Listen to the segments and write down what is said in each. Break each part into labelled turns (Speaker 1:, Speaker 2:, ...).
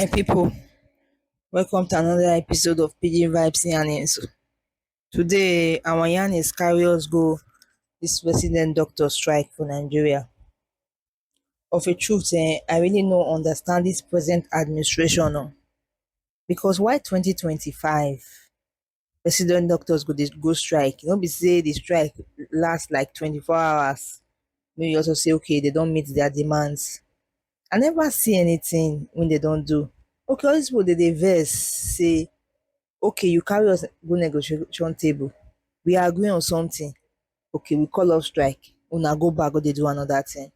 Speaker 1: My people, welcome to another episode of PG Vibes Yarnings. Today, our yarnings carry us go this resident doctor strike for Nigeria. Of a truth, I really no understand this present administration. Because why 2025 resident doctors go strike? You know, be say the strike lasts like 24 hours. Maybe you also say, okay, they don't meet their demands. I never see anything when they don't do. Okay, all these people they vex say, okay, you carry us go negotiation table, we agree on something, okay, we call off strike, una go back go dey do another thing.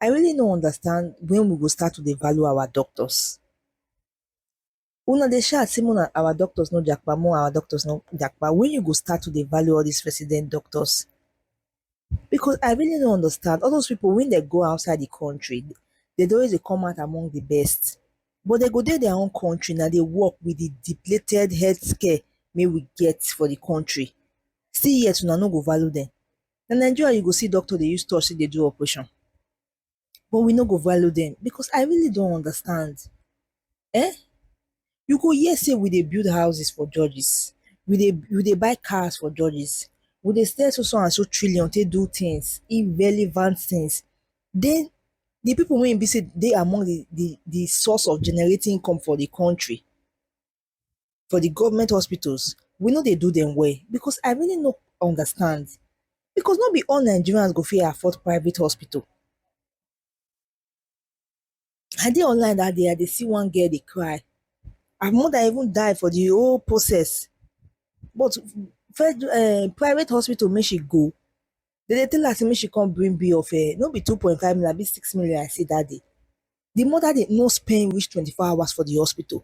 Speaker 1: I really no understand when we go start to dey value our doctors. Una dey shout say make our doctors no japa, more our doctors no japa. When you go start to dey value all these resident doctors? Because I really no understand all those people when they go outside the country, they dey always dey come out among the best, but they go dey their own country na dey work with the depleted healthcare wey we get for the country, still yet una no go value them. Na Nigeria you go see doctor dey use touch take dey do operation, but we no go value them because I really don't understand. You go hear say we dey build houses for judges, we dey buy cars for judges, we dey spend so and so trillion take do things, irrelevant things. Den the people wey be say dey among the source of generating income for the country, for the government hospitals, we no dey do them well because I really no understand. Because no be all Nigerians go fit afford private hospital. I dey online that day, I dey see one girl dey cry. Her mother even die for the whole process, but private hospital make she go. Dem dey tell her say make she come bring bill of no be 2.5 million, abi 6 million I see that day. The mother dey no spend reach 24 hours for the hospital.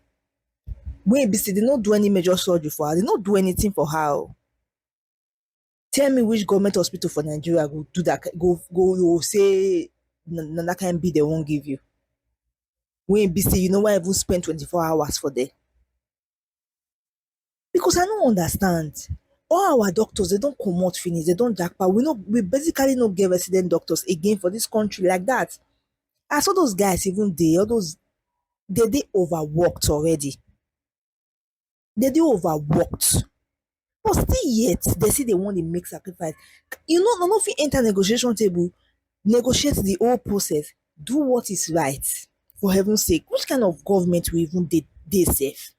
Speaker 1: Wey be say they no do any major surgery for her, they no do anything for her o. Tell me which government hospital for Nigeria go do that, go say na that kind bill they wan give you. Wey be say you no wan even spend 24 hours for there. Because I no understand. All our doctors they don comot finish, they don japa. We basically no get resident doctors again for this country like that. As all those guys even dey, all those they dey overworked already. They dey overworked. But still yet they say they want to make sacrifice. You know, no fit enter negotiation table, negotiate the whole process, do what is right, for heaven's sake. Which kind of government will even dey safe?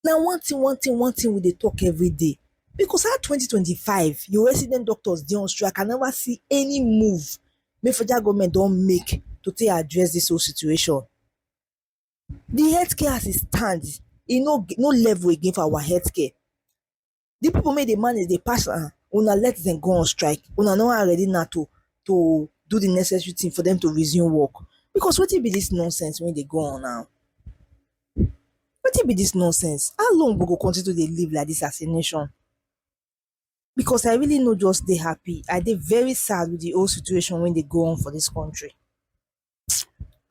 Speaker 1: Na one thing we dey talk every day. Because how 2025 your resident doctors dey on strike, I never see any move wey federal government don make to take address this whole situation. The healthcare as e stand, e no level again for our healthcare. The people wey dey manage dey pass una let them go on strike, una no ready now to do the necessary thing for them to resume work. Because wetin be this nonsense wey dey go on now? Wetin be this nonsense? How long we go continue to dey live like this as a nation? Because I really no just dey happy, I dey very sad with the whole situation wey dey go on for this country.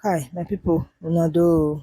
Speaker 1: Hi my people, una do o.